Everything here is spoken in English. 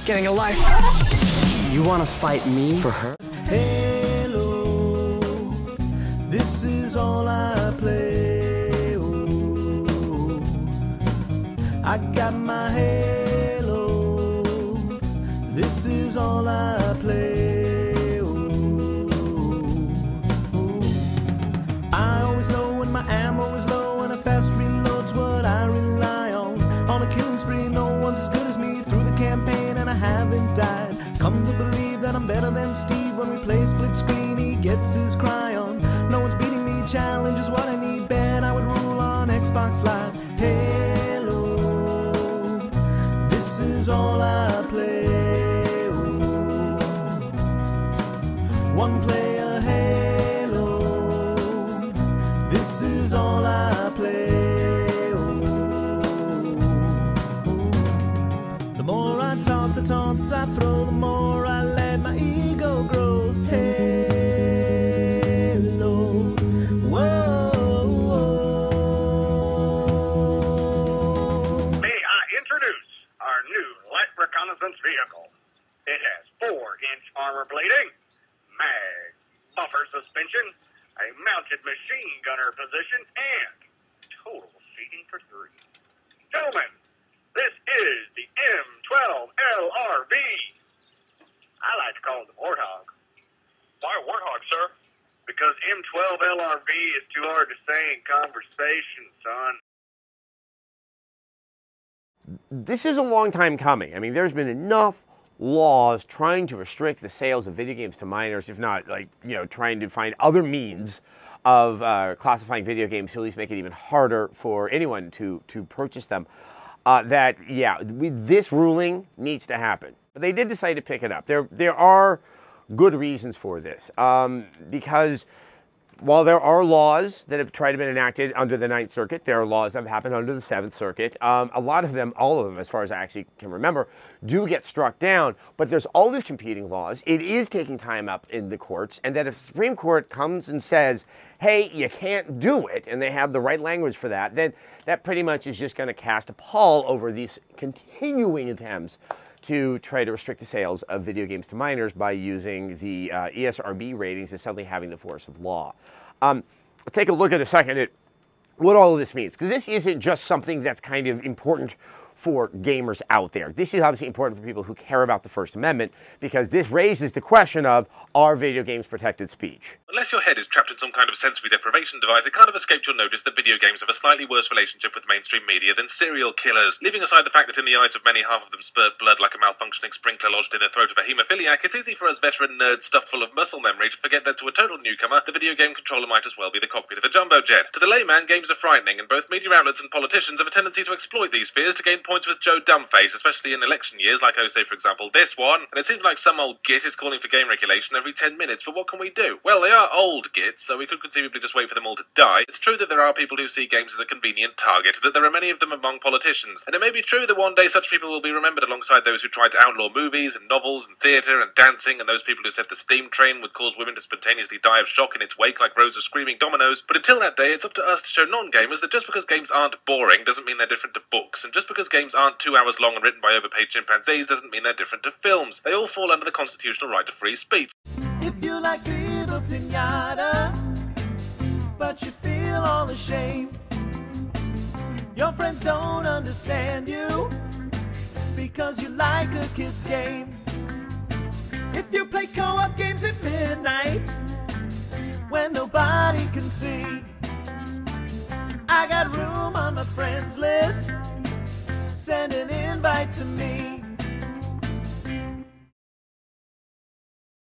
getting a life. You want to fight me for her? Halo, this is all I play. Oh, I got my halo, this is all I play. Oh, I always know when my ammo is low and a fast reload's what I rely on. On a killing spree, no one's as good as me through the campaign, and I haven't died. Come to believe that I'm better than Steve. When we play split screen, he gets his cry on. No one's beating me, challenge is what I need. Bet I would rule on Xbox Live. Halo, this is all I play. Oh, one player Halo, this is all I play. Oh, the more I talk, the taunts I throw, the more I let my ego grow. Halo, whoa, whoa. May I introduce our new light reconnaissance vehicle. It has 4-inch armor plating, mag, buffer suspension, a mounted machine gunner position, and total seating for 3. Gentlemen, this is the M12LRV. I like to call it the Warthog. Why Warthog, sir? Because M12LRV is too hard to say in conversation, son. This is a long time coming. I mean, there's been enough laws trying to restrict the sales of video games to minors, if not, like, you know, trying to find other means of classifying video games to at least make it even harder for anyone to purchase them. This ruling needs to happen. But they did decide to pick it up. There are good reasons for this, because while there are laws that have tried to be enacted under the Ninth Circuit, there are laws that have happened under the Seventh Circuit. A lot of them, all of them, as far as I actually can remember, do get struck down. But there's all these competing laws. It is taking time up in the courts, and that if the Supreme Court comes and says, hey, you can't do it, and they have the right language for that, then that pretty much is just going to cast a pall over these continuing attempts to try to restrict the sales of video games to minors by using the ESRB ratings and suddenly having the force of law. Let's take a look at a second at what all of this means, because this isn't just something that's kind of important for gamers out there. This is obviously important for people who care about the First Amendment, because this raises the question of, are video games protected speech? Unless your head is trapped in some kind of sensory deprivation device, it can't have escaped your notice that video games have a slightly worse relationship with mainstream media than serial killers. Leaving aside the fact that in the eyes of many, half of them spurt blood like a malfunctioning sprinkler lodged in the throat of a haemophiliac, it's easy for us veteran nerds stuffed full of muscle memory to forget that to a total newcomer, the video game controller might as well be the cockpit of a jumbo jet. To the layman, games are frightening, and both media outlets and politicians have a tendency to exploit these fears to gain points with Joe Dumbface, especially in election years, like, say, for example, this one. And it seems like some old git is calling for game regulation every 10 minutes, but what can we do? Well, they are old gits, so we could conceivably just wait for them all to die. It's true that there are people who see games as a convenient target, that there are many of them among politicians, and it may be true that one day such people will be remembered alongside those who tried to outlaw movies and novels and theatre and dancing, and those people who said the steam train would cause women to spontaneously die of shock in its wake like rows of screaming dominoes. But until that day, it's up to us to show non-gamers that just because games aren't boring doesn't mean they're different to books, and just because games aren't 2 hours long and written by overpaid chimpanzees doesn't mean they're different to films. They all fall under the constitutional right to free speech. If you like Viva Pinata, but you feel all ashamed, your friends don't understand you because you like a kid's game. If you play co-op games at midnight when nobody can see, I got room on my friends list. Send an invite to me.